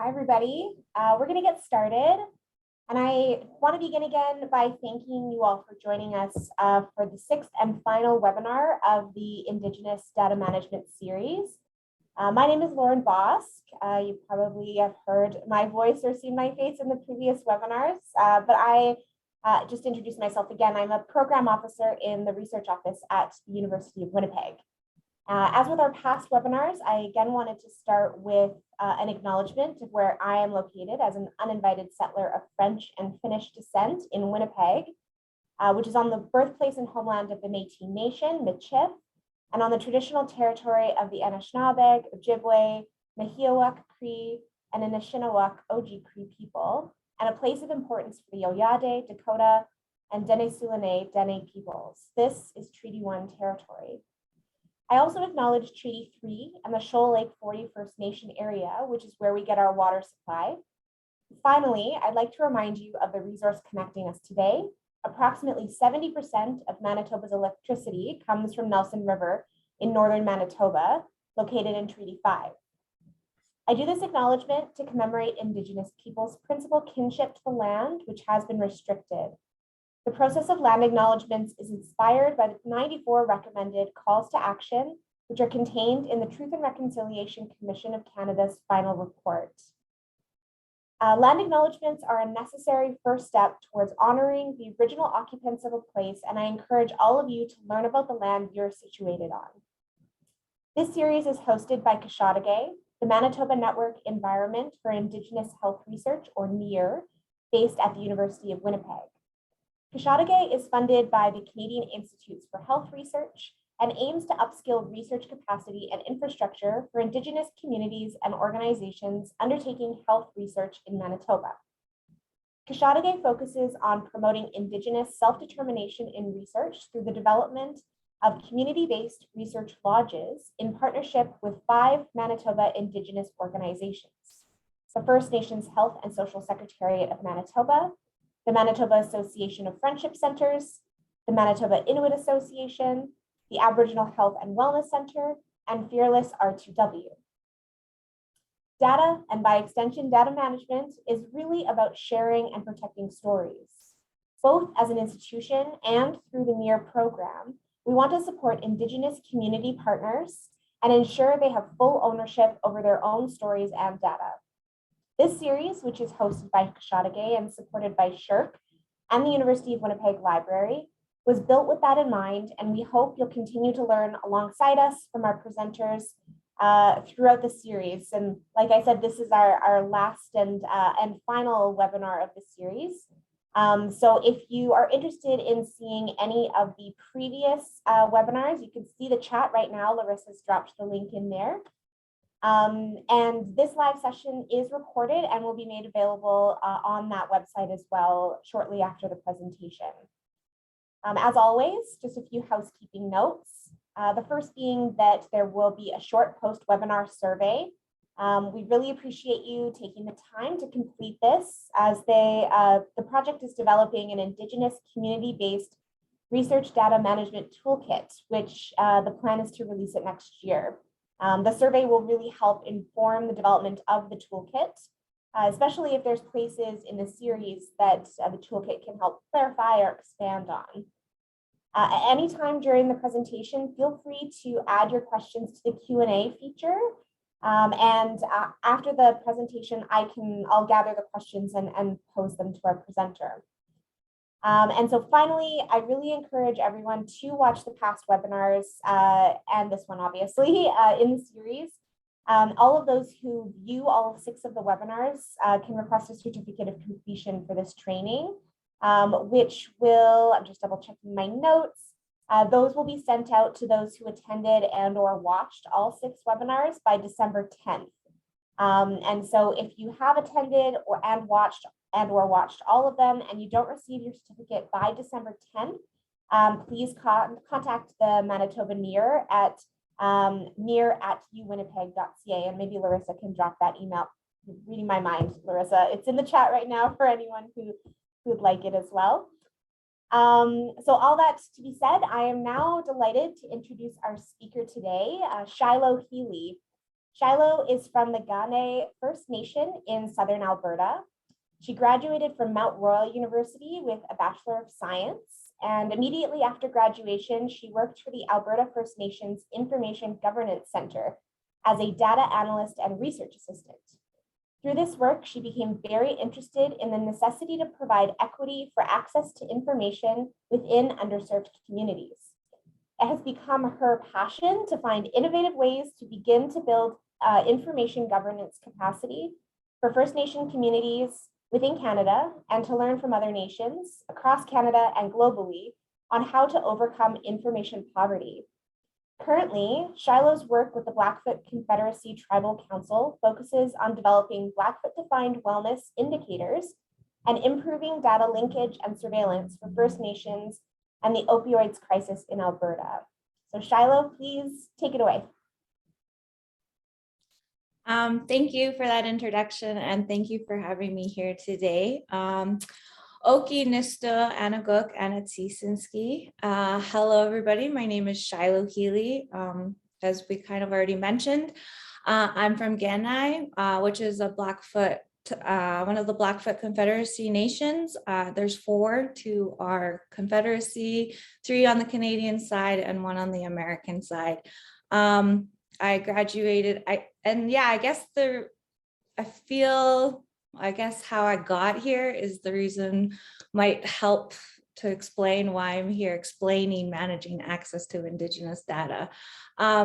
Hi, everybody. We're going to get started. And I want to begin again by thanking you all for joining us for the sixth and final webinar of the Indigenous Data Management Series. My name is Lauren Bosk. You probably have heard my voice or seen my face in the previous webinars, but I just introduce myself again. I'm a program officer in the research office at the University of Winnipeg. As with our past webinars, I again wanted to start with an acknowledgement of where I am located as an uninvited settler of French and Finnish descent in Winnipeg, which is on the birthplace and homeland of the Métis Nation, Michif, and on the traditional territory of the Anishinaabe, Ojibwe, Nahiawak Cree, and Anishinaabe Oji Cree people, and a place of importance for the Oyate, Dakota, and Dene-Sulene Dene peoples. This is Treaty 1 territory. I also acknowledge Treaty 3 and the Shoal Lake 40 First Nation area, which is where we get our water supply. Finally, I'd like to remind you of the resource connecting us today. Approximately 70% of Manitoba's electricity comes from Nelson River in northern Manitoba, located in Treaty 5. I do this acknowledgement to commemorate Indigenous peoples' principal kinship to the land, which has been restricted. The process of land acknowledgements is inspired by the 94 recommended calls to action, which are contained in the Truth and Reconciliation Commission of Canada's final report. Land acknowledgements are a necessary first step towards honoring the original occupants of a place, and I encourage all of you to learn about the land you're situated on. This series is hosted by Kishaadigeh, the Manitoba Network Environment for Indigenous Health Research, or NEAR, based at the University of Winnipeg. Kishaadigeh is funded by the Canadian Institutes for Health Research and aims to upskill research capacity and infrastructure for Indigenous communities and organizations undertaking health research in Manitoba. Kishaadigeh focuses on promoting Indigenous self-determination in research through the development of community-based research lodges in partnership with 5 Manitoba Indigenous organizations: the First Nations Health and Social Secretariat of Manitoba, the Manitoba Association of Friendship Centers, the Manitoba Inuit Association, the Aboriginal Health and Wellness Center, and Fearless R2W. Data, and by extension, data management, is really about sharing and protecting stories. Both as an institution and through the NEAR program, we want to support Indigenous community partners and ensure they have full ownership over their own stories and data. This series, which is hosted by Kishaadigeh and supported by SSHRC and the University of Winnipeg Library, was built with that in mind, and we hope you'll continue to learn alongside us from our presenters throughout the series. And like I said, this is our last and final webinar of the series. So if you are interested in seeing any of the previous webinars, you can see the chat right now. Larissa's dropped the link in there. And this live session is recorded and will be made available on that website as well shortly after the presentation. As always, just a few housekeeping notes. The first being that there will be a short post-webinar survey. We really appreciate you taking the time to complete this, as the project is developing an Indigenous community-based research data management toolkit, which the plan is to release it next year. The survey will really help inform the development of the toolkit, especially if there's places in the series that the toolkit can help clarify or expand on. At any time during the presentation, feel free to add your questions to the Q&A feature. After the presentation, I'll gather the questions and pose them to our presenter. And so finally, I really encourage everyone to watch the past webinars and this one, obviously, in the series. All of those who view all 6 of the webinars can request a certificate of completion for this training, which will, I'm just double checking my notes, those will be sent out to those who attended and or watched all 6 webinars by December 10th. And so if you have attended or watched all of them and you don't receive your certificate by December 10th, please contact the Manitoba NEAR at near@uwinnipeg.ca, and maybe Larissa can drop that email. You're reading my mind, Larissa. It's in the chat right now for anyone who would like it as well. So all that to be said, I am now delighted to introduce our speaker today, Shiloh Healy. Shiloh is from the Kainai First Nation in Southern Alberta. She graduated from Mount Royal University with a Bachelor of Science, and immediately after graduation, she worked for the Alberta First Nations Information Governance Center as a data analyst and research assistant. Through this work, she became very interested in the necessity to provide equity for access to information within underserved communities. It has become her passion to find innovative ways to begin to build information governance capacity for First Nation communities within Canada and to learn from other nations across Canada and globally on how to overcome information poverty. Currently, Shiloh's work with the Blackfoot Confederacy Tribal Council focuses on developing Blackfoot-defined wellness indicators and improving data linkage and surveillance for First Nations and the opioids crisis in Alberta. So Shiloh, please take it away. Thank you for that introduction, and thank you for having me here today. Oki Nista Anaguk Anatsisinski. Hello, everybody. My name is Shiloh Healy. As we kind of already mentioned, I'm from Kainai, which is a Blackfoot, one of the Blackfoot Confederacy nations. There's 4 to our Confederacy, 3 on the Canadian side and 1 on the American side. I graduated, I guess how I got here is the reason might help to explain why I'm here explaining managing access to Indigenous data.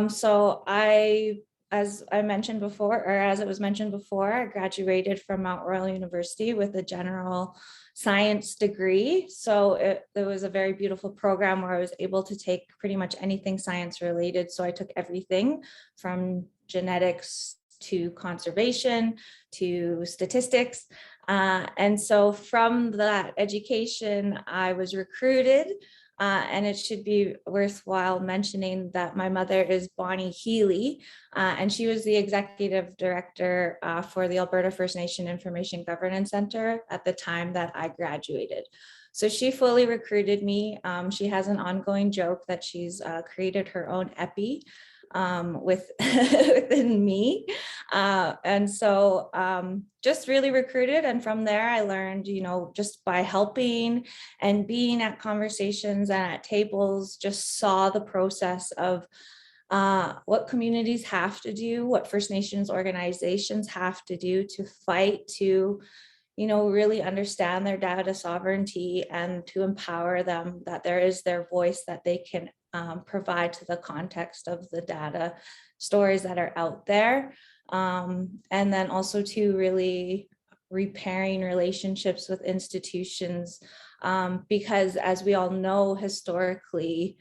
So as it was mentioned before, I graduated from Mount Royal University with a general science degree. So there was a very beautiful program where I was able to take pretty much anything science related. So I took everything from genetics to conservation to statistics. And so from that education, I was recruited. And it should be worthwhile mentioning that my mother is Bonnie Healy, and she was the executive director for the Alberta First Nation Information Governance Center at the time that I graduated. So she fully recruited me. She has an ongoing joke that she's created her own epi within me. And so just really recruited. And from there, I learned, just by helping and being at conversations and at tables, just saw the process of what communities have to do, what First Nations organizations have to do to fight to, really understand their data sovereignty and to empower them, that there is their voice that they can provide to the context of the data stories that are out there. And then also to really repairing relationships with institutions, because as we all know, historically,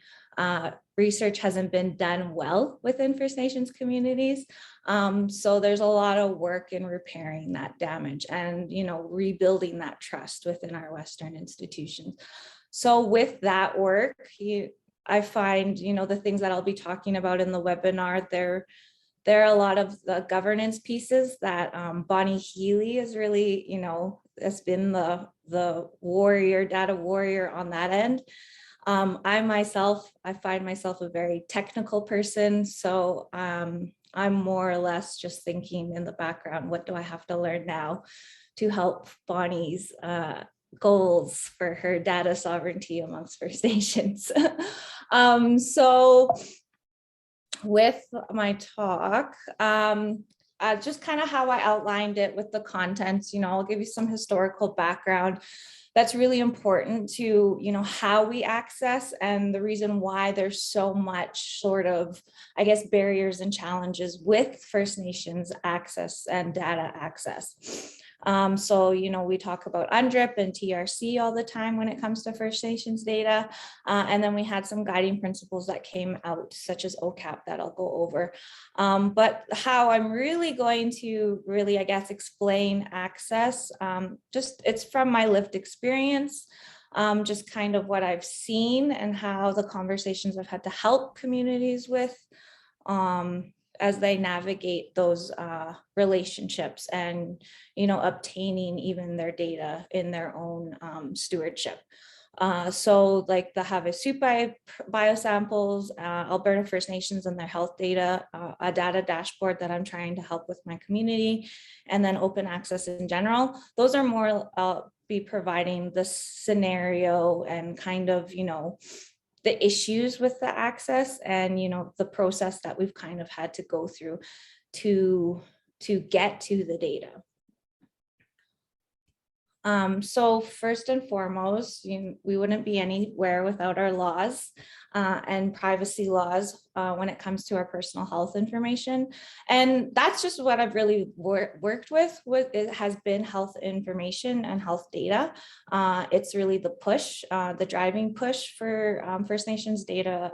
research hasn't been done well within First Nations communities. So there's a lot of work in repairing that damage and, rebuilding that trust within our Western institutions. So with that work, I find, the things that I'll be talking about in the webinar, there are a lot of the governance pieces that Bonnie Healy is really, has been the warrior, data warrior on that end. I find myself a very technical person. So I'm more or less just thinking in the background, what do I have to learn now to help Bonnie's goals for her data sovereignty amongst First Nations. So with my talk, just kind of how I outlined it with the contents, I'll give you some historical background that's really important to, how we access and the reason why there's so much sort of, barriers and challenges with First Nations access and data access. So, we talk about UNDRIP and TRC all the time when it comes to First Nations data. And then we had some guiding principles that came out, such as OCAP, that I'll go over. But how I'm really going to explain access, it's from my lived experience, just kind of what I've seen and how the conversations I've had to help communities with, as they navigate those relationships and, obtaining even their data in their own stewardship. So like the Havasupai biosamples, Alberta First Nations and their health data, a data dashboard that I'm trying to help with my community, and then open access in general. Those are more be providing the scenario and kind of, you know, the issues with the access and, you know, the process that we've kind of had to go through to get to the data. So first and foremost, we wouldn't be anywhere without our laws and privacy laws when it comes to our personal health information. And that's just what I've really worked with. It has been health information and health data. It's really the push, the driving push for First Nations data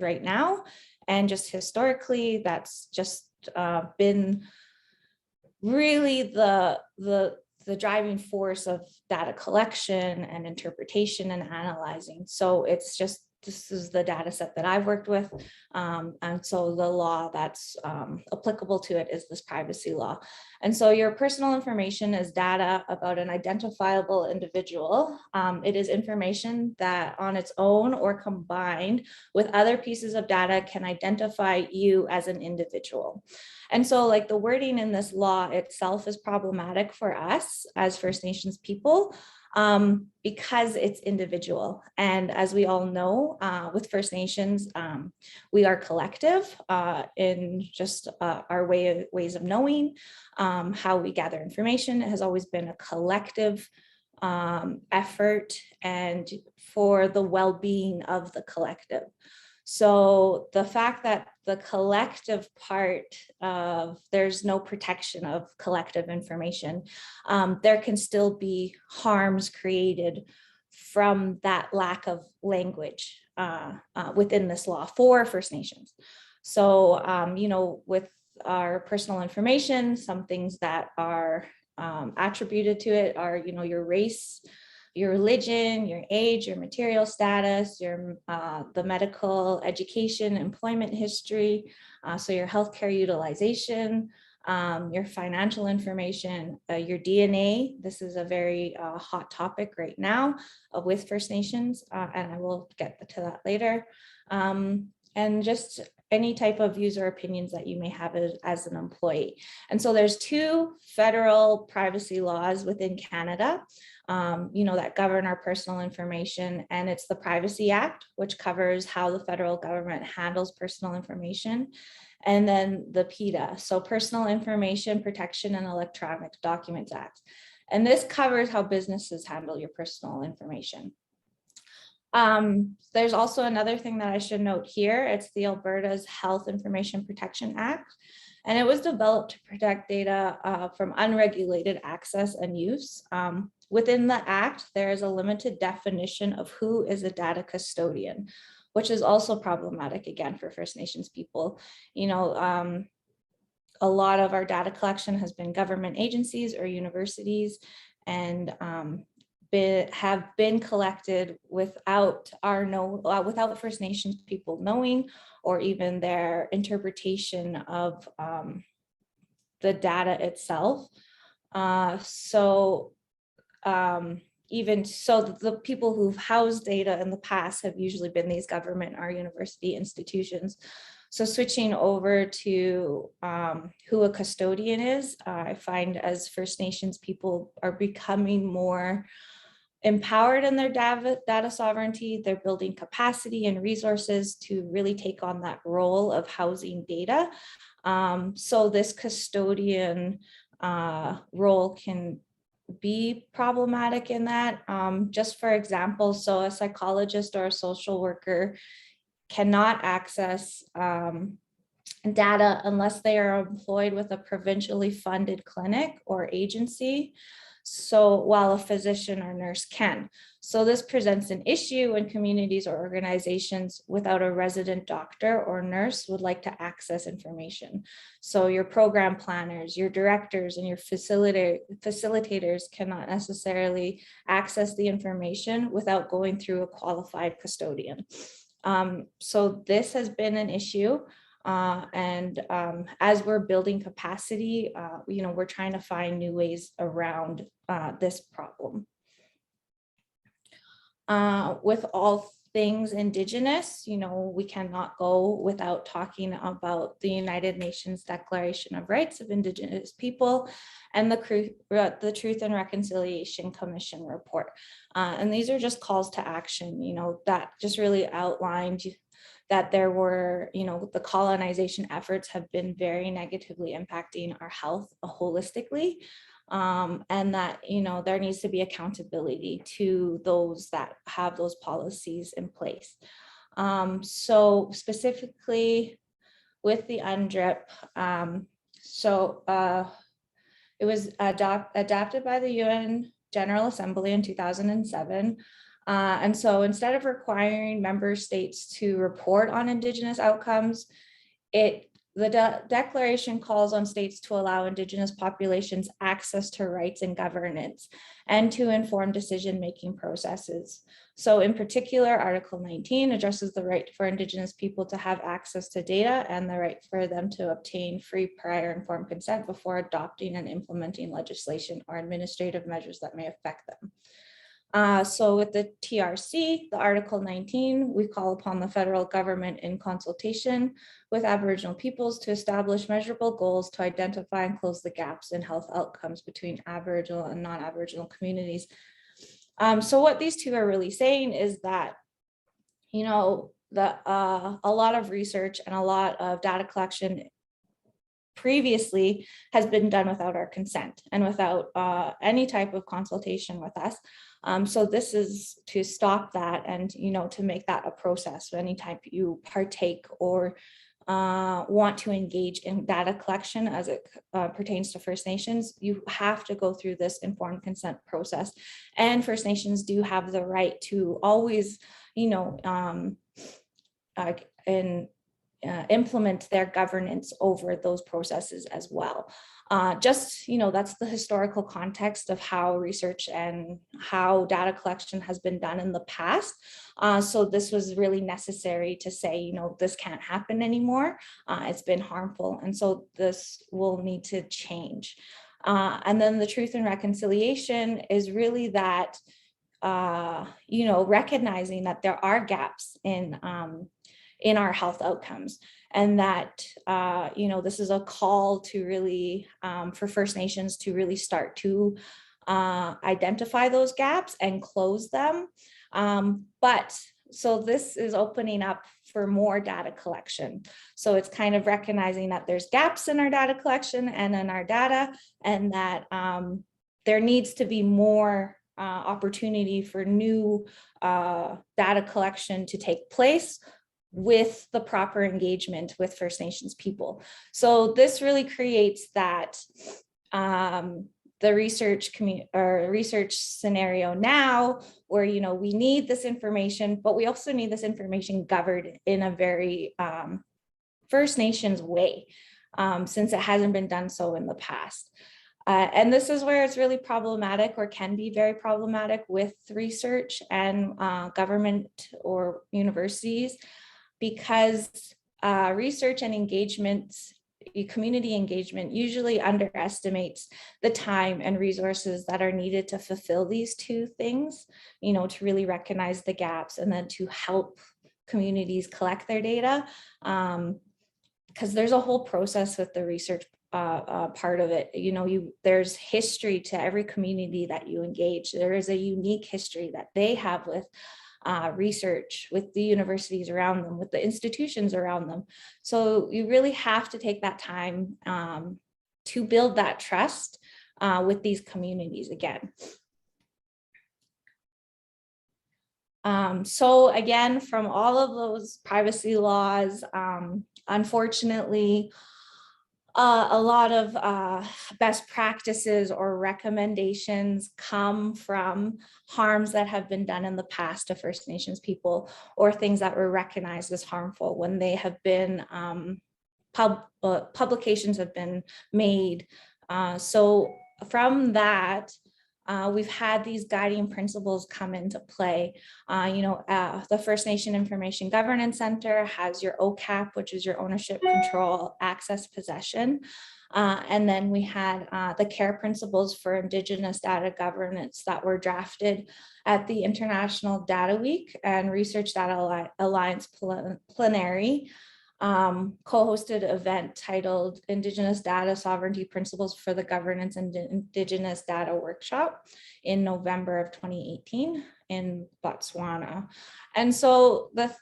right now. And just historically, that's just been really the driving force of data collection and interpretation and analyzing. So it's just, this is the data set that I've worked with. And so the law that's applicable to it is this privacy law. And so your personal information is data about an identifiable individual. It is information that on its own or combined with other pieces of data can identify you as an individual. And so like the wording in this law itself is problematic for us as First Nations people because it's individual. And as we all know, with First Nations, we are collective in just our ways of knowing how we gather information. It has always been a collective effort and for the well-being of the collective. So the fact that the collective part of there's no protection of collective information, there can still be harms created from that lack of language within this law for First Nations. So, you know, with our personal information, some things that are attributed to it are, you know, your race, your religion, your age, your material status, your the medical education, employment history, so your healthcare utilization, your financial information, your DNA. This is a very hot topic right now with First Nations, and I will get to that later. And just any type of views or opinions that you may have as an employee. And so there's two federal privacy laws within Canada, you know, that govern our personal information. And it's the Privacy Act, which covers how the federal government handles personal information. And then the PIDA, so Personal Information Protection and Electronic Documents Act. And this covers how businesses handle your personal information. There's also another thing that I should note here. It's the Alberta's Health Information Protection Act, and it was developed to protect data from unregulated access and use. Within the act, there is a limited definition of who is a data custodian, which is also problematic again for First Nations people. You know, a lot of our data collection has been government agencies or universities, and have been collected without without First Nations people knowing, or even their interpretation of the data itself. Even so, the people who've housed data in the past have usually been these government or university institutions. So switching over to who a custodian is, I find as First Nations people are becoming more empowered in their data sovereignty, they're building capacity and resources to really take on that role of housing data. So this custodian role can be problematic in that. Just for example, so a psychologist or a social worker cannot access data unless they are employed with a provincially funded clinic or agency. So while a physician or nurse can. So this presents an issue when communities or organizations without a resident doctor or nurse would like to access information. So your program planners, your directors, and your facilitators cannot necessarily access the information without going through a qualified custodian. So this has been an issue. As we're building capacity, you know, we're trying to find new ways around this problem. with all things Indigenous, we cannot go without talking about the United Nations Declaration of Rights of Indigenous People and the Truth and Reconciliation Commission report. And these are just calls to action, that just really outlined that there were, the colonization efforts have been very negatively impacting our health holistically. And that, there needs to be accountability to those that have those policies in place. So specifically with the UNDRIP, it was adopted by the UN General Assembly in 2007. And so instead of requiring member states to report on Indigenous outcomes, the declaration calls on states to allow Indigenous populations access to rights and governance and to inform decision-making processes. So in particular, Article 19 addresses the right for Indigenous people to have access to data and the right for them to obtain free, prior, informed consent before adopting and implementing legislation or administrative measures that may affect them. So with the TRC, the Article 19, we call upon the federal government in consultation with Aboriginal peoples to establish measurable goals to identify and close the gaps in health outcomes between Aboriginal and non-Aboriginal communities. So what these two are really saying is that, a lot of research and a lot of data collection previously has been done without our consent and without any type of consultation with us. So this is to stop that and, to make that a process. So anytime you partake or want to engage in data collection as it pertains to First Nations, you have to go through this informed consent process. And First Nations do have the right to always, implement their governance over those processes as well. That's the historical context of how research and how data collection has been done in the past. So this was really necessary to say, this can't happen anymore. It's been harmful. And so this will need to change. And then the Truth and Reconciliation is really that, recognizing that there are gaps in our health outcomes, and that, this is a call to really, for First Nations to really start to identify those gaps and close them. So this is opening up for more data collection. So it's kind of recognizing that there's gaps in our data collection and in our data, and that there needs to be more opportunity for new data collection to take place with the proper engagement with First Nations people. So this really creates that the research scenario now where, we need this information, but we also need this information governed in a very First Nations way, since it hasn't been done so in the past. And this is where it's really problematic, or can be very problematic, with research and government or universities, because research and community engagement usually underestimates the time and resources that are needed to fulfill these two things, to really recognize the gaps and then to help communities collect their data. Because there's a whole process with the research part of it. There's history to every community that you engage. There is a unique history that they have with research, with the universities around them, with the institutions around them. So you really have to take that time to build that trust with these communities again. So again, from all of those privacy laws, unfortunately, a lot of best practices or recommendations come from harms that have been done in the past to First Nations people, or things that were recognized as harmful when they have been, publications have been made. So from that, we've had these guiding principles come into play. The First Nation Information Governance Center has your OCAP, which is your ownership, control, access, possession. And then we had the care principles for Indigenous data governance that were drafted at the International Data Week and Research Data Alliance plenary co-hosted event titled Indigenous Data Sovereignty Principles for the Governance and Indigenous Data Workshop in November of 2018 in Botswana. And so the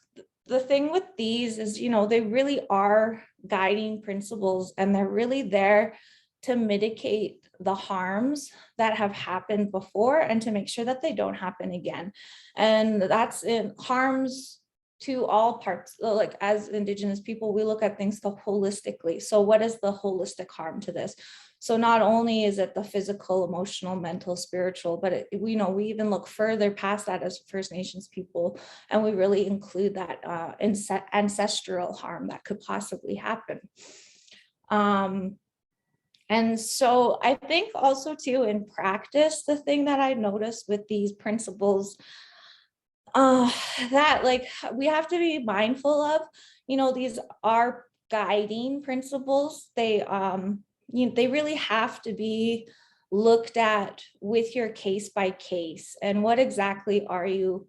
thing with these is, you know, they really are guiding principles, and they're really there to mitigate the harms that have happened before and to make sure that they don't happen again. And that's in harms to all parts. Like as Indigenous people, we look at things holistically. So what is the holistic harm to this? So not only is it the physical, emotional, mental, spiritual, but we even look further past that as First Nations people, and we really include that ancestral harm that could possibly happen. And so I think also too, in practice, the thing that I noticed with these principles that like we have to be mindful of, these are guiding principles. They really have to be looked at with your case by case, and what exactly are you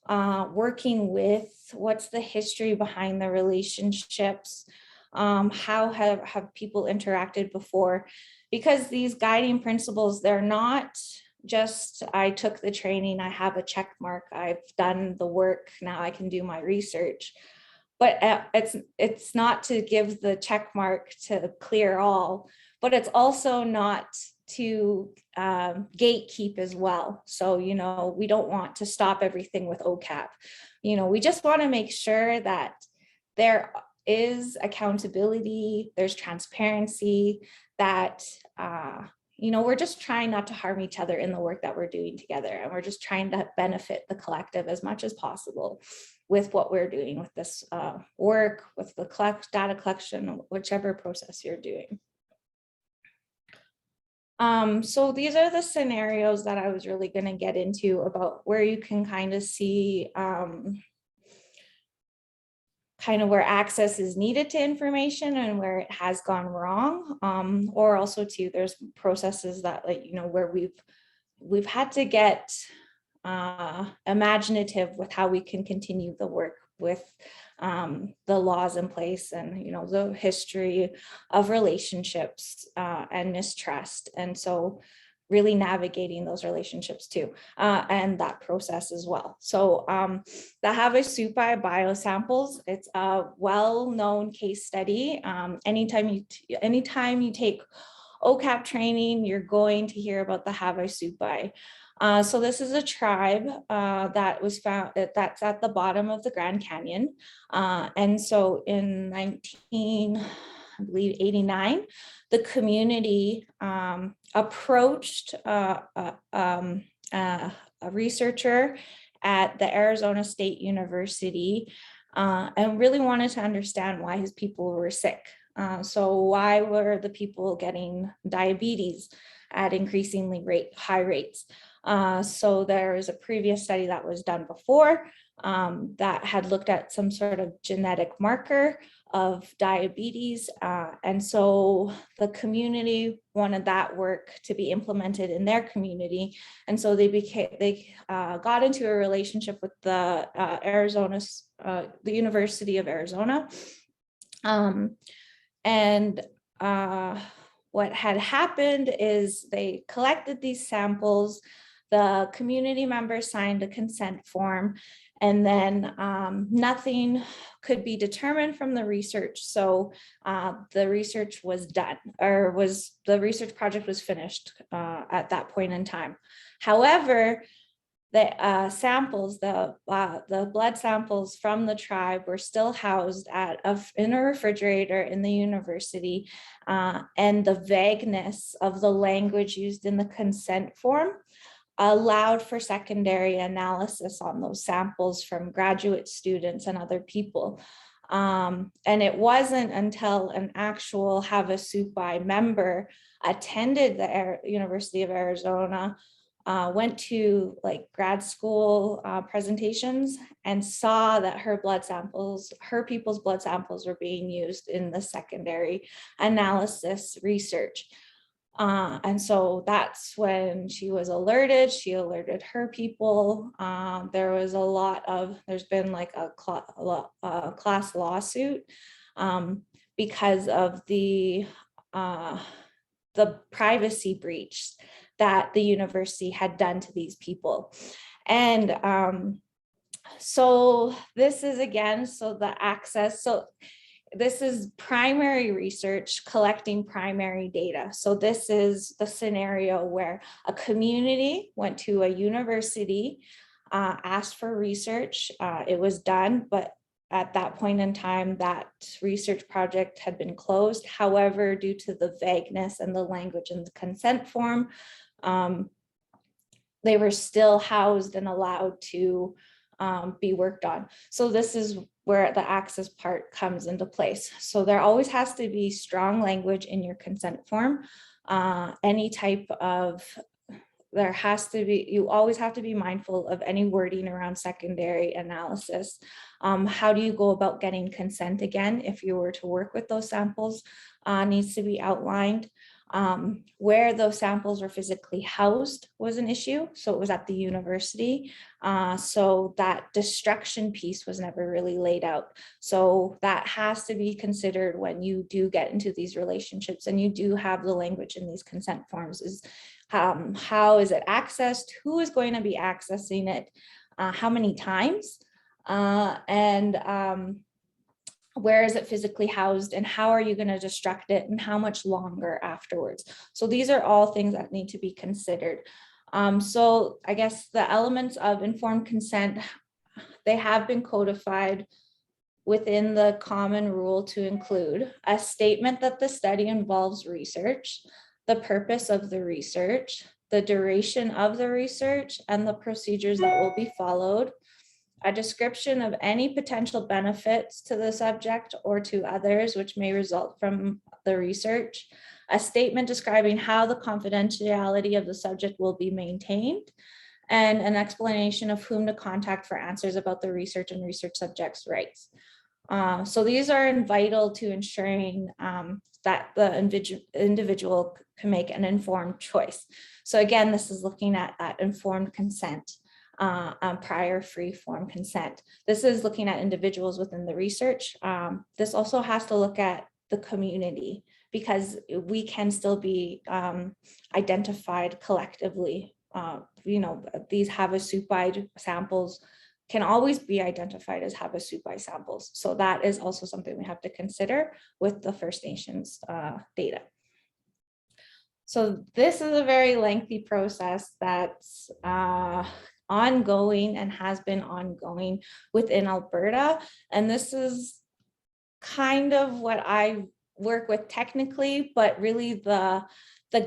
working with? What's the history behind the relationships? How have people interacted before? Because these guiding principles, they're not just, I took the training, I have a check mark, I've done the work, now I can do my research. But it's not to give the check mark to clear all, but it's also not to gatekeep as well. So, we don't want to stop everything with OCAP. We just want to make sure that there is accountability, there's transparency, that we're just trying not to harm each other in the work that we're doing together. And we're just trying to benefit the collective as much as possible with what we're doing with this work, with the data collection, whichever process you're doing. So these are the scenarios that I was really going to get into about where you can kind of see kind of where access is needed to information and where it has gone wrong, or also too, there's processes that where we've had to get imaginative with how we can continue the work with the laws in place and the history of relationships and mistrust. And so really navigating those relationships too, and that process as well. So the Havasupai biosamples, it's a well-known case study. Anytime you take OCAP training, you're going to hear about the Havasupai. So this is a tribe that was found, that's at the bottom of the Grand Canyon. And so in 1989, the community approached a researcher at the Arizona State University and really wanted to understand why his people were sick. So why were the people getting diabetes at increasingly high rates? So there was a previous study that was done before that had looked at some sort of genetic marker of diabetes. And so the community wanted that work to be implemented in their community. And so they got into a relationship with the the University of Arizona. What had happened is they collected these samples, the community members signed a consent form, and then nothing could be determined from the research. So the research was done, the research project was finished at that point in time. However, the samples, the blood samples from the tribe were still housed in a refrigerator in the university, and the vagueness of the language used in the consent form allowed for secondary analysis on those samples from graduate students and other people. And it wasn't until an actual Havasupai member attended the University of Arizona went to like grad school presentations and saw that her people's blood samples were being used in the secondary analysis research. And so that's when she was alerted. She alerted her people. There's been like a class lawsuit because of the privacy breach that the university had done to these people. And so this is again, this is primary research collecting primary data. So this is the scenario where a community went to a university, asked for research. It was done, but at that point in time, that research project had been closed. However, due to the vagueness and the language in the consent form, they were still housed and allowed to be worked on. So this is where the access part comes into place. So there always has to be strong language in your consent form. You always have to be mindful of any wording around secondary analysis. How do you go about getting consent again if you were to work with those samples needs to be outlined. Where those samples were physically housed was an issue. So it was at the university. So that destruction piece was never really laid out. So that has to be considered when you do get into these relationships and you do have the language in these consent forms is how is it accessed? Who is going to be accessing it? How many times? And where is it physically housed and how are you going to destruct it and how much longer afterwards? So these are all things that need to be considered. So I guess the elements of informed consent, they have been codified within the common rule to include a statement that the study involves research, the purpose of the research, the duration of the research, and the procedures that will be followed, a description of any potential benefits to the subject or to others which may result from the research, a statement describing how the confidentiality of the subject will be maintained, and an explanation of whom to contact for answers about the research and research subjects' rights. So these are vital to ensuring that the individual can make an informed choice. So again, this is looking at that informed consent. Prior free form consent. This is looking at individuals within the research. This also has to look at the community because we can still be identified collectively. These Havasupai samples can always be identified as Havasupai samples. So that is also something we have to consider with the First Nations data. So this is a very lengthy process that's ongoing and has been ongoing within Alberta. And this is kind of what I work with technically, but really the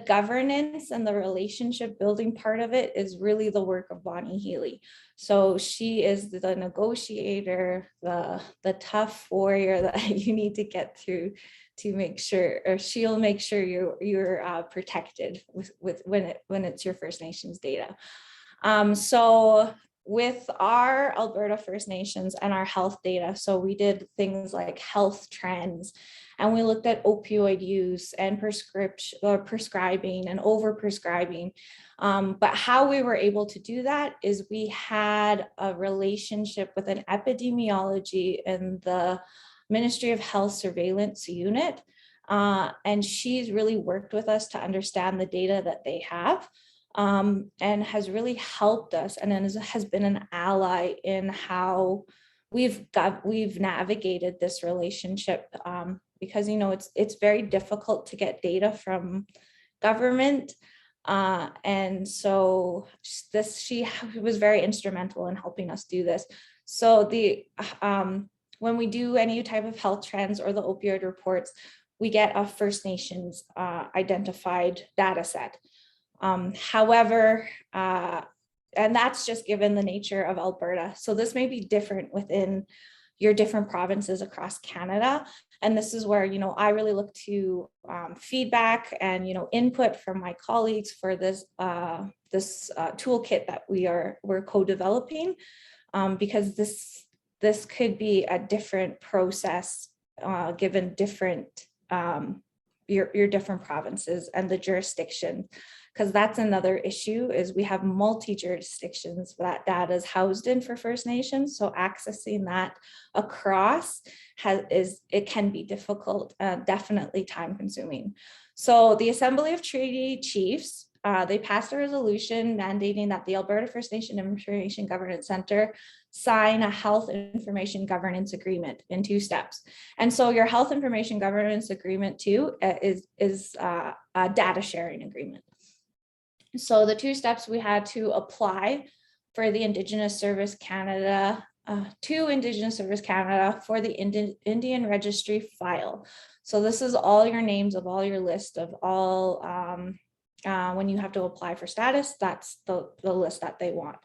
governance and the relationship building part of it is really the work of Bonnie Healy. So she is the negotiator, the tough warrior that you need to get through to make sure, or she'll make sure you're protected with when it's your First Nations data. So with our Alberta First Nations and our health data, so we did things like health trends, and we looked at opioid use and prescribing and overprescribing. But how we were able to do that is we had a relationship with an epidemiology in the Ministry of Health Surveillance Unit. And she's really worked with us to understand the data that they have. And has really helped us and has been an ally in how we've navigated this relationship, because it's very difficult to get data from government, and so she was very instrumental in helping us do this. So when we do any type of health trends or the opioid reports, we get a First Nations identified data set. However, and that's just given the nature of Alberta. So this may be different within your different provinces across Canada. And this is where, I really look to feedback and, input from my colleagues for this toolkit that we're co-developing, because this could be a different process given different your different provinces and the jurisdiction, because that's another issue is we have multi-jurisdictions that data is housed in for First Nations. So accessing that across it can be difficult, definitely time consuming. So the Assembly of Treaty Chiefs, they passed a resolution mandating that the Alberta First Nation Information Governance Center sign a health information governance agreement in 2 steps. And so your health information governance agreement too is a data sharing agreement. So the 2 steps, we had to apply for the Indigenous Service Canada, to Indigenous Service Canada for the Indian Registry file. So this is all your names of all your list of all, when you have to apply for status, that's the list that they want.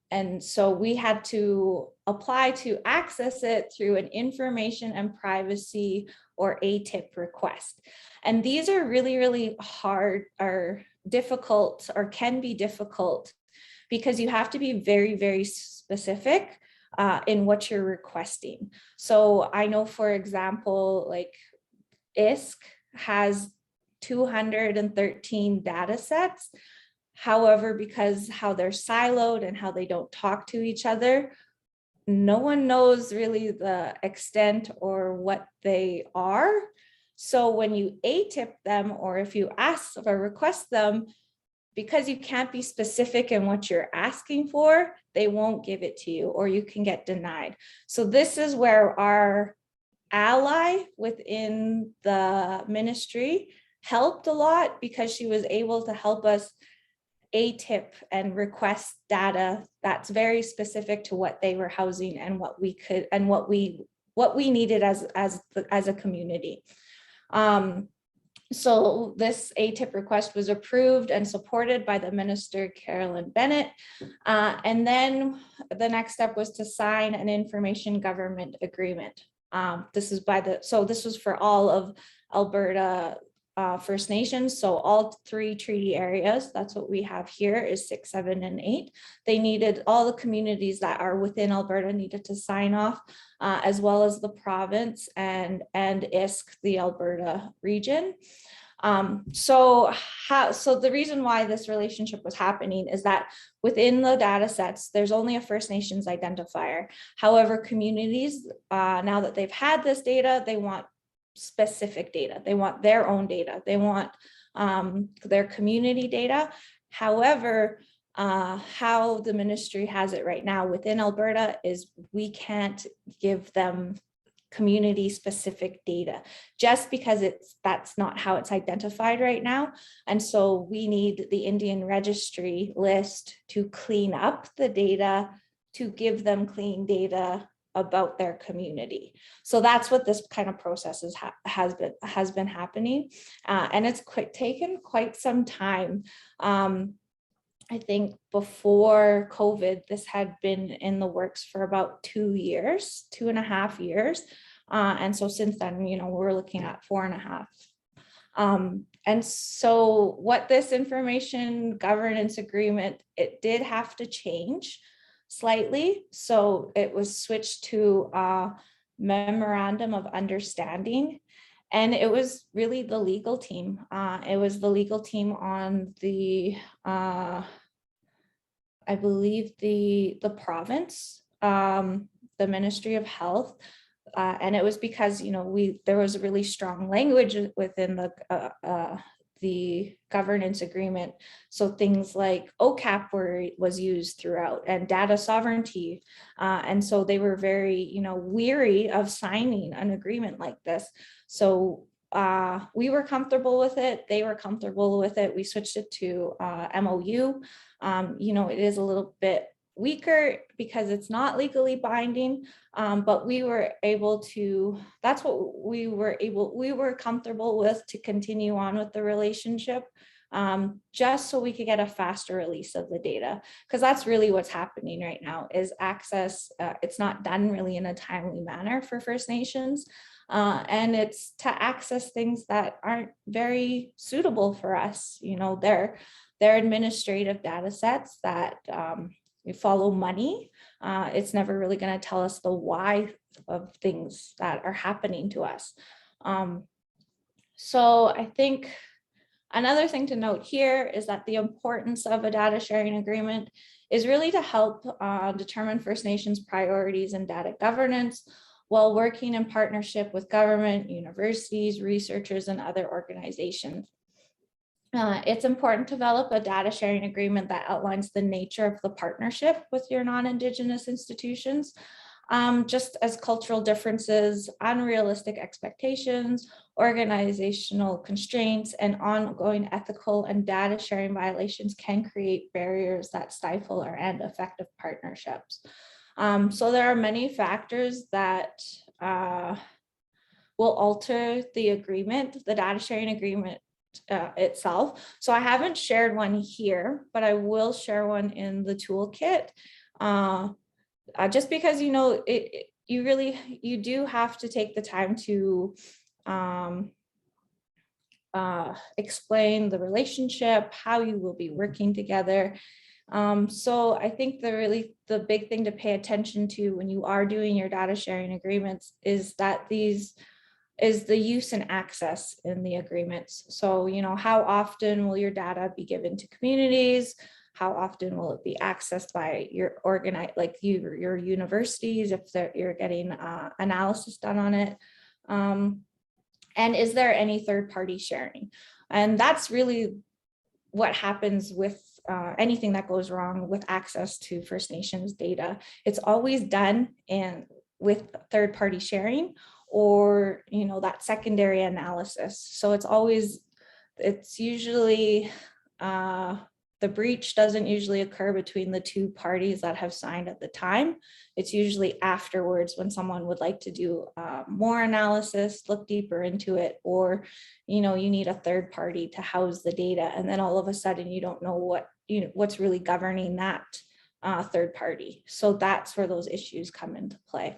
And so we had to apply to access it through an information and privacy or ATIP request. And these are really, really hard or difficult, or can be difficult, because you have to be very, very specific in what you're requesting. So I know, for example, like ISK has 213 data sets. However, because how they're siloed and how they don't talk to each other, no one knows really the extent or what they are. So when you ATIP them, or if you ask or request them, because you can't be specific in what you're asking for, they won't give it to you, or you can get denied. So this is where our ally within the ministry helped a lot, because she was able to help us ATIP and request data that's very specific to what they were housing and what we could and what we needed as a community. So this ATIP request was approved and supported by the Minister Carolyn Bennett. And then the next step was to sign an information government agreement. This was for all of Alberta First Nations. So all 3 treaty areas, that's what we have here, is 6, 7, and 8. They needed, all the communities that are within Alberta needed to sign off, as well as the province and ISK, the Alberta region. So the reason why this relationship was happening is that within the data sets, there's only a First Nations identifier. However, communities, now that they've had this data, they want specific data. They want their own data. They want their community data. However, how the ministry has it right now within Alberta is we can't give them community specific data, just because that's not how it's identified right now. And so we need the Indian registry list to clean up the data, to give them clean data about their community. So that's what this kind of process has been happening, and it's taken quite some time. I think before COVID, this had been in the works for about 2 years, 2.5 years. And so since then, we're looking at 4.5. And so what this information governance agreement, it did have to change slightly. So it was switched to a memorandum of understanding. And it was really the legal team. It was the legal team on the, I believe the province, the Ministry of Health. And it was because, there was a really strong language within the governance agreement. So things like OCAP was used throughout, and data sovereignty. And so they were very, weary of signing an agreement like this. So we were comfortable with it. They were comfortable with it. We switched it to MOU. It is a little bit weaker because it's not legally binding, but we were able to, that's what we were comfortable with, to continue on with the relationship just so we could get a faster release of the data, because that's really what's happening right now is access. It's not done really in a timely manner for First Nations. And it's to access things that aren't very suitable for us. You know, they're administrative data sets that we follow money. It's never really going to tell us the why of things that are happening to us. So I think another thing to note here is that the importance of a data sharing agreement is really to help determine First Nations priorities and data governance while working in partnership with government, universities, researchers, and other organizations. It's important to develop a data sharing agreement that outlines the nature of the partnership with your non-Indigenous institutions, just as cultural differences, unrealistic expectations, organizational constraints, and ongoing ethical and data sharing violations can create barriers that stifle or end effective partnerships. So there are many factors that will alter the agreement, the data sharing agreement itself. So I haven't shared one here, but I will share one in the toolkit. Just because, you know, you do have to take the time to explain the relationship, how you will be working together. So I think the big thing to pay attention to when you are doing your data sharing agreements is that is the use and access in the agreements. So, you know, how often will your data be given to communities? How often will it be accessed by your your universities if you're getting analysis done on it? And is there any third-party sharing? And that's really what happens with anything that goes wrong with access to First Nations data. It's always done with third-party sharing, or, you know, that secondary analysis. So it's usually, the breach doesn't usually occur between the two parties that have signed at the time. It's usually afterwards when someone would like to do more analysis, look deeper into it, or, you know, you need a third party to house the data. And then all of a sudden you don't know what's really governing that third party. So that's where those issues come into play.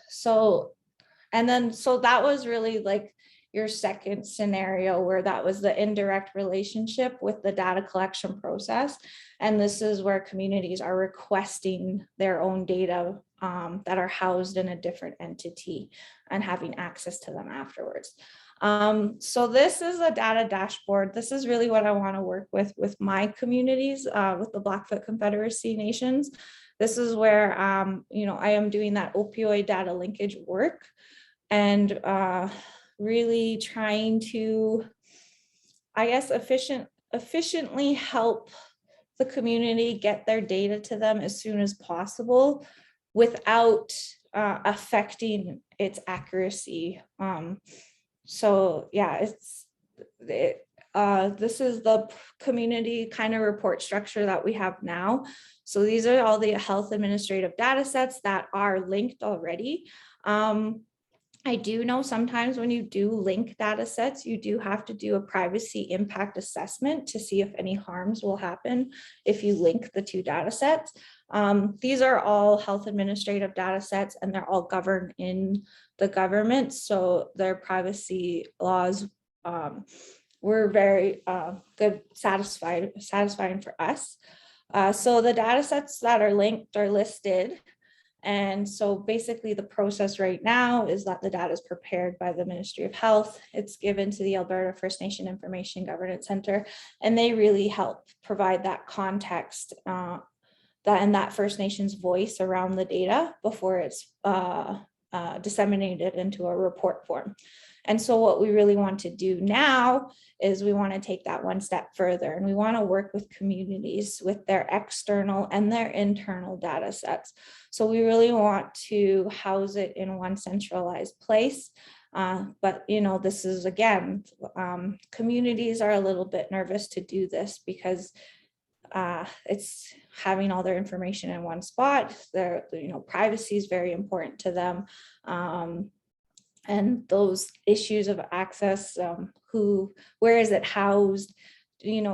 So that was really like your second scenario, where that was the indirect relationship with the data collection process. And this is where communities are requesting their own data that are housed in a different entity and having access to them afterwards. So this is a data dashboard. This is really what I want to work with my communities, with the Blackfoot Confederacy Nations. This is where, you know, I am doing that opioid data linkage work and really trying to, I guess, efficiently help the community get their data to them as soon as possible without affecting its accuracy. So yeah, this is the community kind of report structure that we have now. So these are all the health administrative data sets that are linked already. I do know sometimes when you do link data sets, you do have to do a privacy impact assessment to see if any harms will happen if you link the two data sets. These are all health administrative data sets, and they're all governed in the government. So their privacy laws were very good, satisfying for us. So the data sets that are linked are listed. And so basically the process right now is that the data is prepared by the Ministry of Health. It's given to the Alberta First Nation Information Governance Center, and they really help provide that context and that First Nations voice around the data before it's disseminated into a report form. And so what we really want to do now is we want to take that one step further, and we want to work with communities with their external and their internal data sets. So we really want to house it in one centralized place. But, you know, this is, again, communities are a little bit nervous to do this because it's having all their information in one spot. Their, you know, privacy is very important to them. and those issues of access, where is it housed?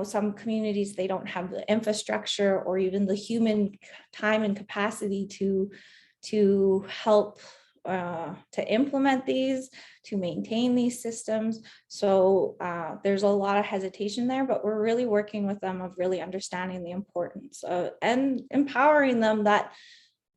Some communities, they don't have the infrastructure or even the human time and capacity to help to implement these, to maintain these systems. So there's a lot of hesitation there, but we're really working with them of really understanding the importance and empowering them that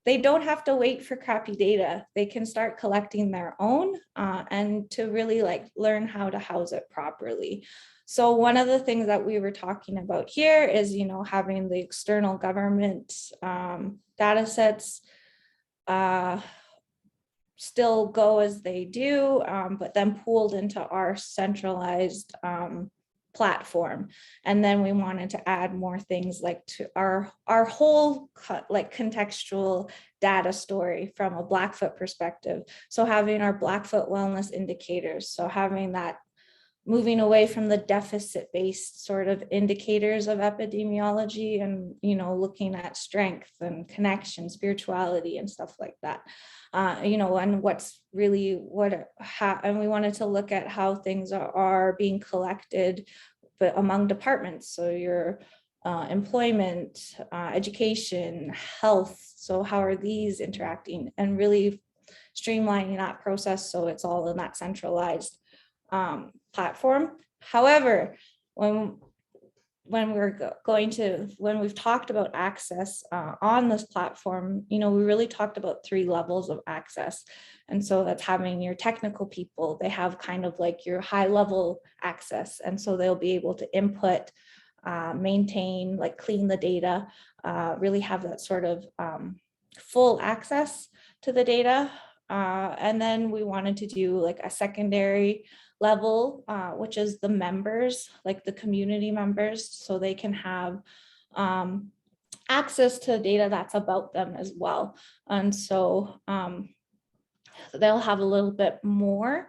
they don't have to wait for crappy data. They can start collecting their own and to really learn how to house it properly. So one of the things that we were talking about here is, having the external government data sets still go as they do, but then pooled into our centralized platform. And then we wanted to add more things to our whole contextual data story from a Blackfoot perspective. So having our Blackfoot wellness indicators, so having that, moving away from the deficit-based sort of indicators of epidemiology and, looking at strength and connection, spirituality and stuff like that. And what's really and we wanted to look at how things are being collected, but among departments. So your employment, education, health. So how are these interacting, and really streamlining that process so it's all in that centralized platform. However, when we've talked about access on this platform, we really talked about 3 levels of access. And so that's having your technical people, they have kind of your high level access. And so they'll be able to input, maintain, clean the data, really have that sort of full access to the data. And then we wanted to do a secondary level, which is the members, the community members, so they can have access to data that's about them as well. And so they'll have a little bit more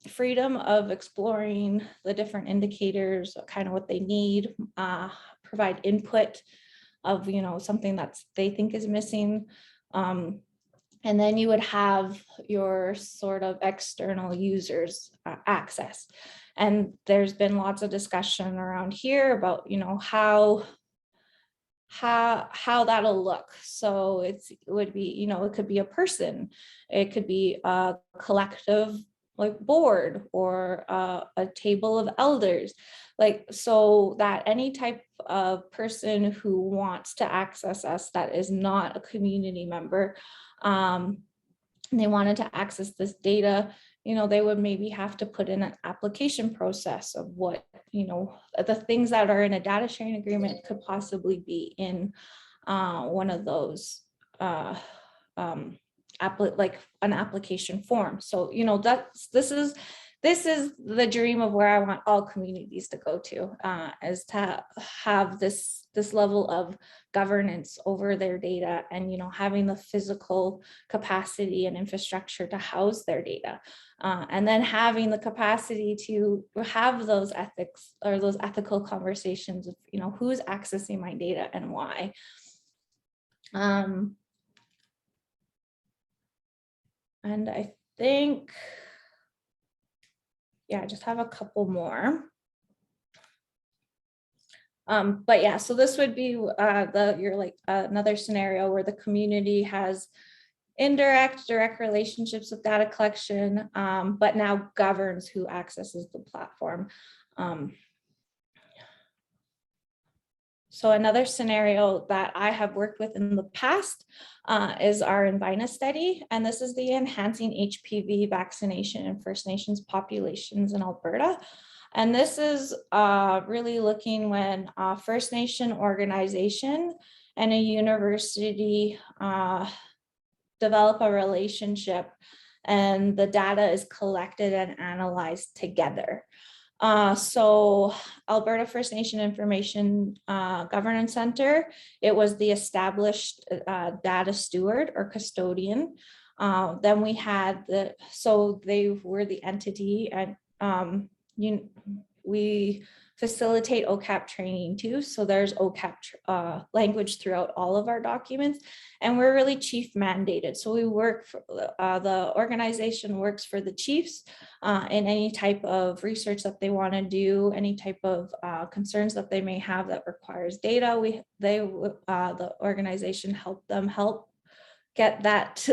freedom of exploring the different indicators, kind of what they need, provide input of something that they think is missing. And then you would have your sort of external users access. And there's been lots of discussion around here about, how that'll look. So it would be, it could be a person, it could be a collective board, or a table of elders, so that any type of person who wants to access us that is not a community member, they wanted to access this data, they would maybe have to put in an application process of what, the things that are in a data sharing agreement could possibly be in one of those an application form. So, this is the dream of where I want all communities to go to, is to have this level of governance over their data, and having the physical capacity and infrastructure to house their data, and then having the capacity to have those ethics or those ethical conversations of who's accessing my data and why. And I think, yeah, I just have a couple more. But yeah, so this would be another scenario where the community has direct relationships with data collection, but now governs who accesses the platform. So another scenario that I have worked with in the past is our Indigenous study, and this is the enhancing HPV vaccination in First Nations populations in Alberta. And this is really looking when a First Nation organization and a university develop a relationship, and the data is collected and analyzed together. So Alberta First Nation Information Governance Center, it was the established data steward or custodian. Then we had so they were the entity, and we facilitate OCAP training too. So there's OCAP language throughout all of our documents, and we're really chief mandated. So we work for the organization works for the chiefs in any type of research that they want to do, any type of concerns that they may have that requires data. The organization help get that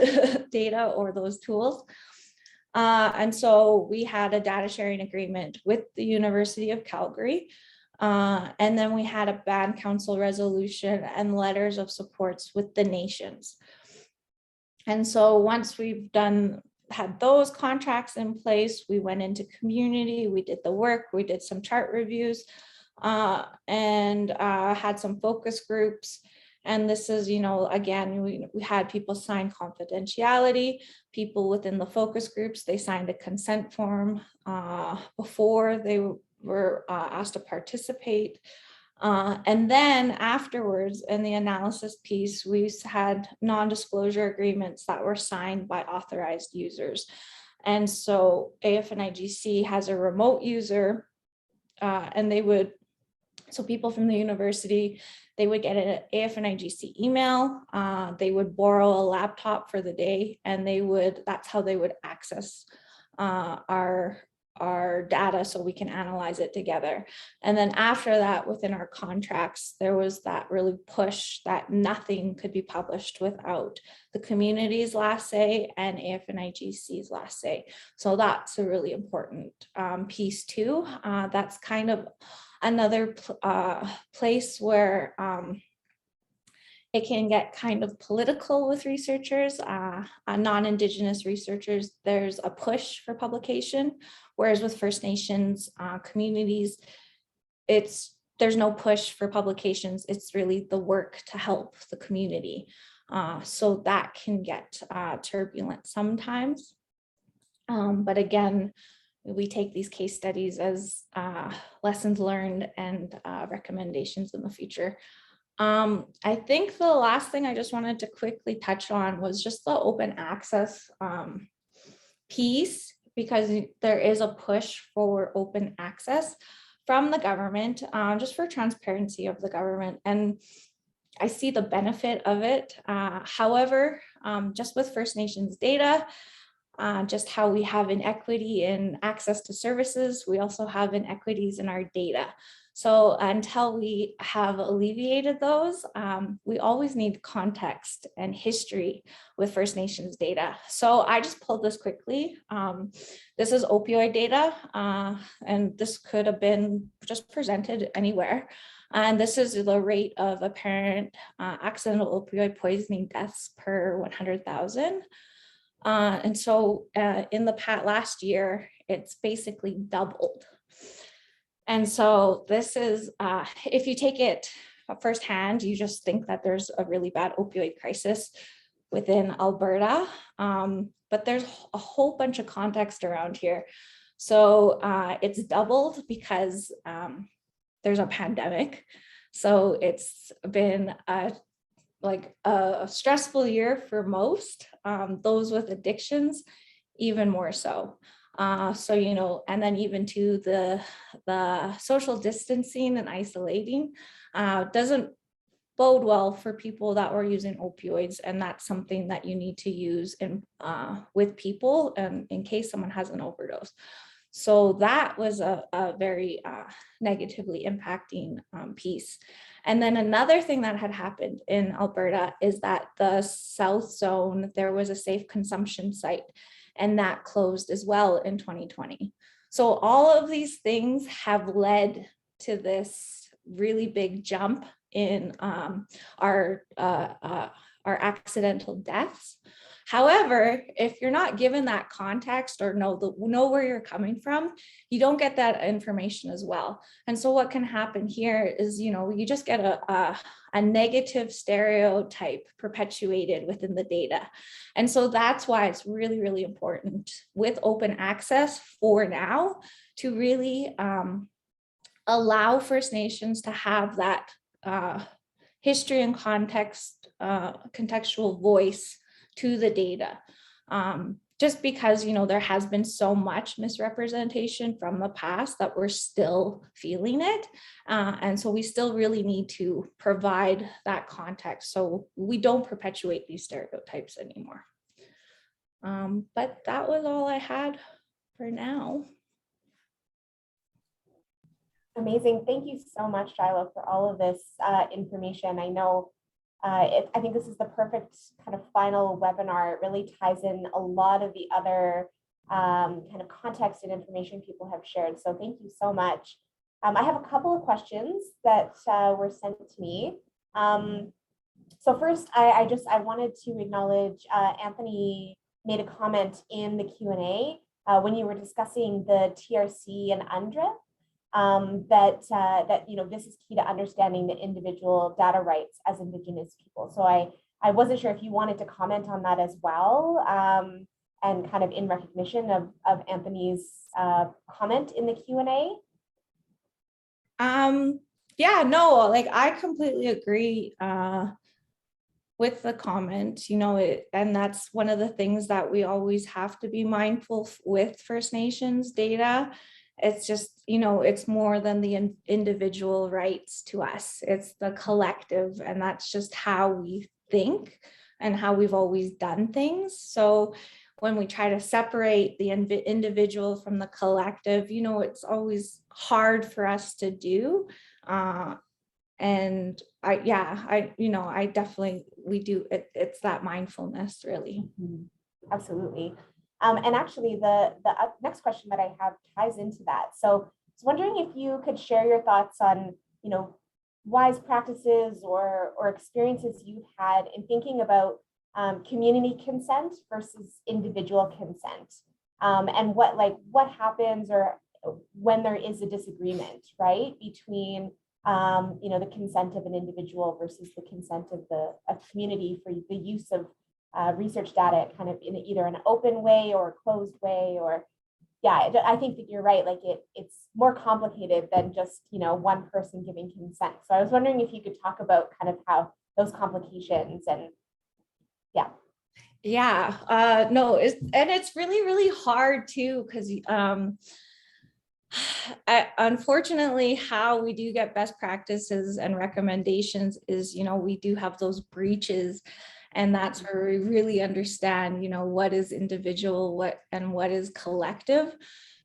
data or those tools. And so we had a data sharing agreement with the University of Calgary. And then we had a band council resolution and letters of supports with the nations. And so once we've had those contracts in place, we went into community, we did the work, we did some chart reviews, and had some focus groups. And this is, again, we had people sign confidentiality, people within the focus groups, they signed a consent form before they were asked to participate. And then afterwards, in the analysis piece, we had non-disclosure agreements that were signed by authorized users. And so AFNIGC has a remote user, and so people from the university, they would get an AFNIGC email, they would borrow a laptop for the day, and that's how they would access our data so we can analyze it together. And then after that, within our contracts, there was that really push that nothing could be published without the community's last say and AFNIGC's last say. So that's a really important piece too. That's kind of another place where it can get kind of political with researchers, non-Indigenous researchers. There's a push for publication, whereas with First Nations communities, there's no push for publications. It's really the work to help the community. So that can get turbulent sometimes. But again, we take these case studies as lessons learned and recommendations in the future. I think the last thing I just wanted to quickly touch on was just the open access piece, because there is a push for open access from the government, just for transparency of the government. And I see the benefit of it. However, just with First Nations data, just how we have inequity in access to services, we also have inequities in our data. So until we have alleviated those, we always need context and history with First Nations data. So I just pulled this quickly. This is opioid data, and this could have been just presented anywhere. And this is the rate of apparent accidental opioid poisoning deaths per 100,000. And so in the last year, it's basically doubled. And so this is, if you take it firsthand, you just think that there's a really bad opioid crisis within Alberta, but there's a whole bunch of context around here. So it's doubled because there's a pandemic. So it's been like a stressful year for most, those with addictions, even more so. So, and then even to the social distancing and isolating doesn't bode well for people that were using opioids. And that's something that you need to use with people in case someone has an overdose. So that was a very negatively impacting piece. And then another thing that had happened in Alberta is that the South Zone, there was a safe consumption site, and that closed as well in 2020. So all of these things have led to this really big jump in our accidental deaths. However, if you're not given that context or know where you're coming from, you don't get that information as well. And so what can happen here is, you just get a negative stereotype perpetuated within the data. And so that's why it's really, really important with open access for now to really allow First Nations to have that history and context, contextual voice to the data. just because, there has been so much misrepresentation from the past that we're still feeling it. And so we still really need to provide that context so we don't perpetuate these stereotypes anymore. But that was all I had for now. Amazing. Thank you so much, Shiloh, for all of this information. I know I think this is the perfect kind of final webinar. It really ties in a lot of the other kind of context and information people have shared. So thank you so much. I have a couple of questions that were sent to me. So first, I wanted to acknowledge Anthony made a comment in the Q&A when you were discussing the TRC and UNDRIP. That this is key to understanding the individual data rights as Indigenous people. So I wasn't sure if you wanted to comment on that as well, and kind of in recognition of Anthony's comment in the Q&A. Yeah, no, like I completely agree with the comment, and that's one of the things that we always have to be mindful with First Nations data. It's just, it's more than the individual rights to us. It's the collective, and that's just how we think and how we've always done things. So when we try to separate the individual from the collective, it's always hard for us to do. And I definitely, we do, it's that mindfulness really. Mm-hmm. Absolutely. And actually the next question that I have ties into that. So I was wondering if you could share your thoughts on, wise practices or experiences you've had in thinking about community consent versus individual consent, and what happens or when there is a disagreement, right, between the consent of an individual versus the consent of a community for the use of research data kind of in either an open way or a closed way. Or I think that you're right, like it's more complicated than just one person giving consent. So I was wondering if you could talk about kind of how those complications and no, it's really, really hard too, because unfortunately, how we do get best practices and recommendations is, we do have those breaches, and that's where we really understand, what is individual, what is collective.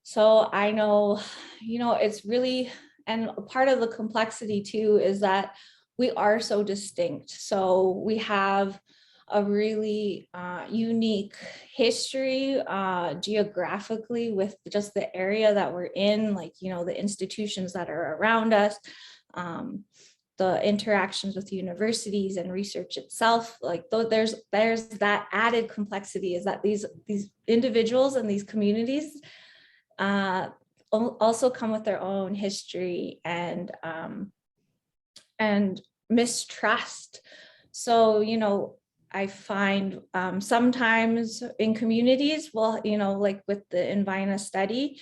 So I know, it's really, and part of the complexity too is that we are so distinct. So we have a really unique history geographically with just the area that we're in, like, the institutions that are around us, the interactions with universities and research itself. Like, though there's that added complexity, is that these individuals and these communities also come with their own history and mistrust. So, I find sometimes in communities, well, like with the Invina study,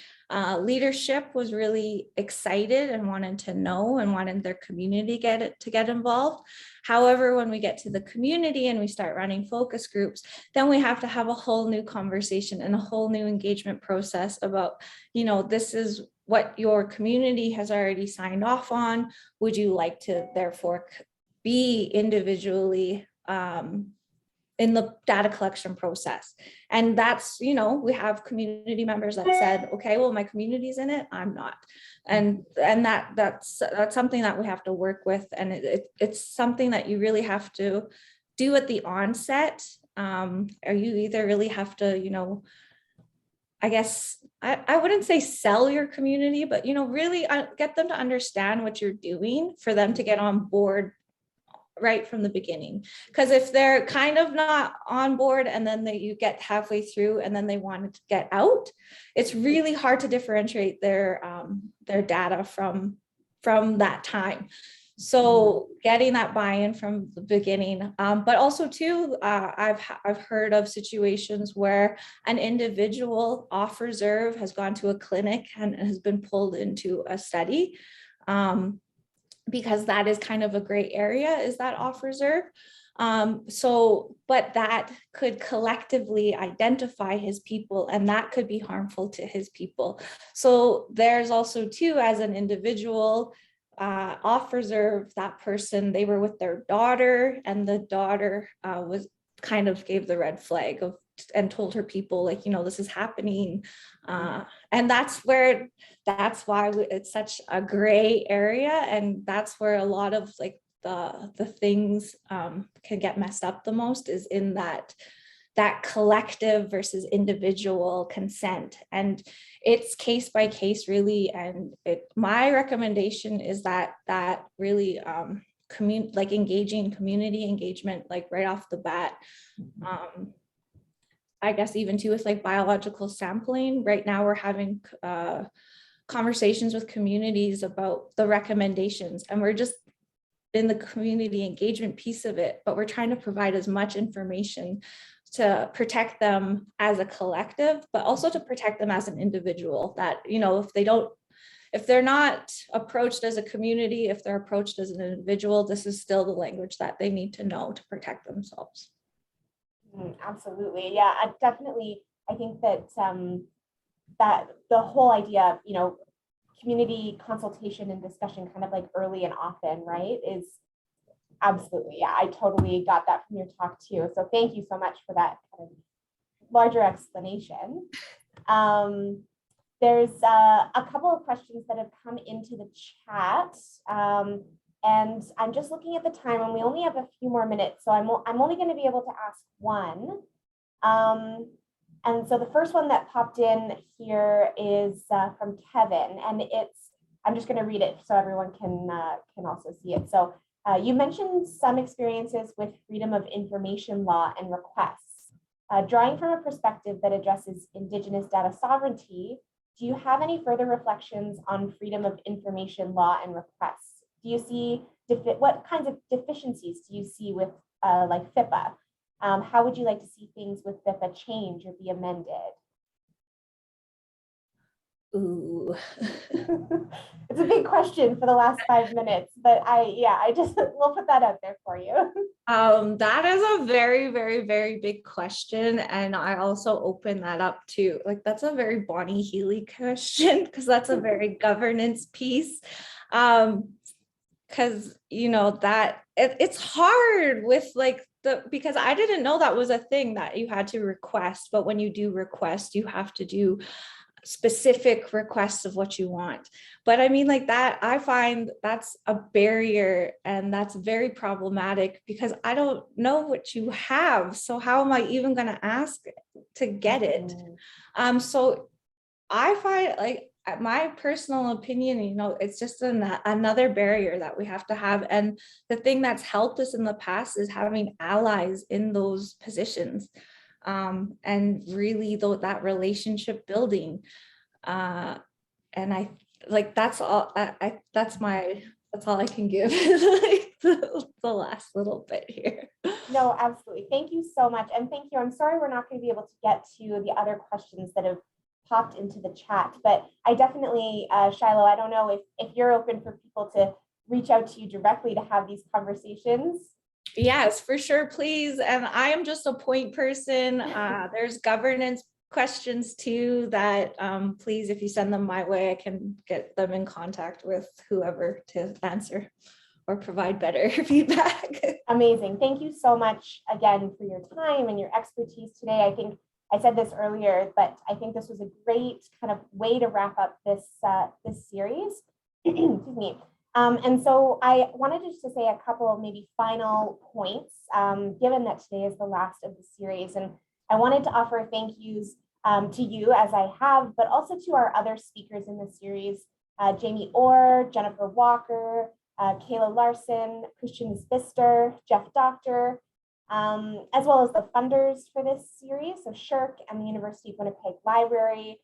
leadership was really excited and wanted to know and wanted their community to get involved. However, when we get to the community and we start running focus groups, then we have to have a whole new conversation and a whole new engagement process about, this is what your community has already signed off on. Would you like to therefore be individually in the data collection process? And that's, we have community members that said, okay, well, my community's in it, I'm not. And that's something that we have to work with. And it's something that you really have to do at the onset. Or you either really have to, I guess, I wouldn't say sell your community, but, really get them to understand what you're doing for them to get on board right from the beginning. Because if they're kind of not on board and then you get halfway through and then they want to get out, it's really hard to differentiate their data from that time. So getting that buy-in from the beginning, but also too, I've heard of situations where an individual off reserve has gone to a clinic and has been pulled into a study. Because that is kind of a gray area, is that off reserve. But that could collectively identify his people, and that could be harmful to his people. So there's also too, as an individual, off reserve, that person, they were with their daughter, and the daughter was kind of gave the red flag of and told her people, like, this is happening. And that's why it's such a gray area. And that's where a lot of like the things can get messed up the most, is in that collective versus individual consent. And it's case by case really. And my recommendation is that really engaging community engagement, like right off the bat. I guess even too with like biological sampling. Right now we're having conversations with communities about the recommendations, and we're just in the community engagement piece of it, but we're trying to provide as much information to protect them as a collective, but also to protect them as an individual, that, if they're not approached as a community, if they're approached as an individual, this is still the language that they need to know to protect themselves. Absolutely. Yeah, I think that that the whole idea of, community consultation and discussion kind of like early and often, right, is absolutely, yeah, I totally got that from your talk too. So thank you so much for that kind of larger explanation. There's a couple of questions that have come into the chat. And I'm just looking at the time, and we only have a few more minutes, so I'm only going to be able to ask one. And so the first one that popped in here is from Kevin, and I'm just going to read it so everyone can also see it. So you mentioned some experiences with freedom of information law and requests. Drawing from a perspective that addresses Indigenous data sovereignty, do you have any further reflections on freedom of information law and requests? Do you see, what kinds of deficiencies do you see with like FIPA? How would you like to see things with FIPA change or be amended? Ooh. It's a big question for the last 5 minutes, but we'll put that out there for you. That is a very, very, very big question. And I also open that up to, like, that's a very Bonnie Healy question, because that's a very governance piece. Because that it's hard with like because I didn't know that was a thing that you had to request, but when you do request, you have to do specific requests of what you want. But I mean, like that, I find that's a barrier, and that's very problematic, because I don't know what you have. So how am I even going to ask to get it? So I find, like, my personal opinion, it's just another barrier that we have to have. And the thing that's helped us in the past is having allies in those positions, and really that relationship building. And I like, that's all that's all I can give. Like the last little bit here. No, absolutely. Thank you so much. And thank you. I'm sorry we're not going to be able to get to the other questions that have popped into the chat, but I definitely, Shiloh, I don't know if you're open for people to reach out to you directly to have these conversations. Yes, for sure, please. And I am just a point person. There's governance questions too that please, if you send them my way, I can get them in contact with whoever to answer or provide better feedback. Amazing. Thank you so much again for your time and your expertise today. I think I said this earlier, but I think this was a great kind of way to wrap up this series. Excuse me. And so I wanted just to say a couple of maybe final points, given that today is the last of the series. And I wanted to offer thank yous to you, as I have, but also to our other speakers in the series, Jamie Orr, Jennifer Walker, Kayla Larson, Christian Spister, Jeff Doctor, as well as the funders for this series, so SSHRC and the University of Winnipeg Library.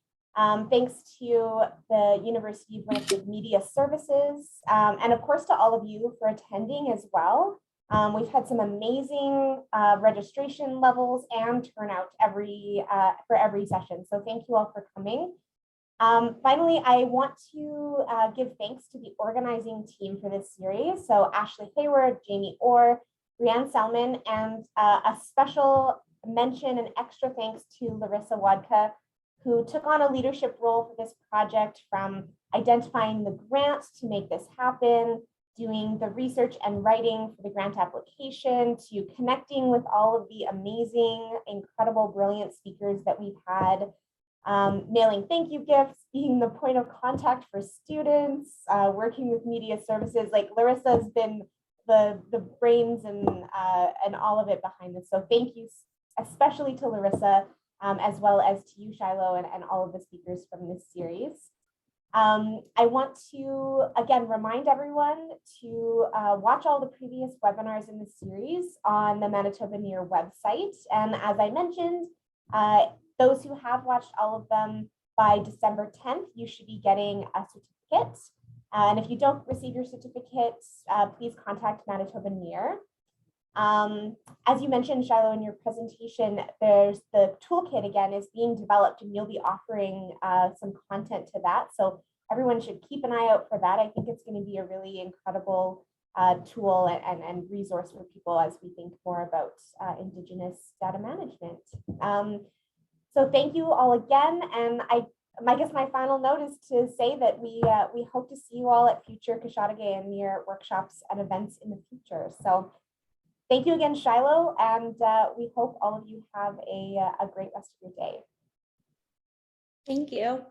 Thanks to the University of Winnipeg Media Services, and of course to all of you for attending as well. We've had some amazing registration levels and turnout for every session, so thank you all for coming. Finally, I want to give thanks to the organizing team for this series. So Ashley Hayward, Jamie Orr, Brianne Selman, and a special mention and extra thanks to Larissa Wadka, who took on a leadership role for this project, from identifying the grants to make this happen, doing the research and writing for the grant application, to connecting with all of the amazing, incredible, brilliant speakers that we've had, mailing thank you gifts, being the point of contact for students, working with media services. Like, Larissa's been the brains and all of it behind this. So thank you especially to Larissa, as well as to you, Shiloh, and all of the speakers from this series. I want to, again, remind everyone to watch all the previous webinars in the series on the Manitoba NEAR website. And as I mentioned, those who have watched all of them, by December 10th, you should be getting a certificate. And if you don't receive your certificates, please contact Manitoba NEAR. As you mentioned, Shiloh, in your presentation, there's the toolkit again is being developed, and you'll be offering some content to that. So everyone should keep an eye out for that. I think it's going to be a really incredible tool and resource for people as we think more about Indigenous data management. So thank you all again. And I guess my final note is to say that we hope to see you all at future Kishaadigeh and NEAR workshops and events in the future. So thank you again, Shiloh, and we hope all of you have a great rest of your day. Thank you.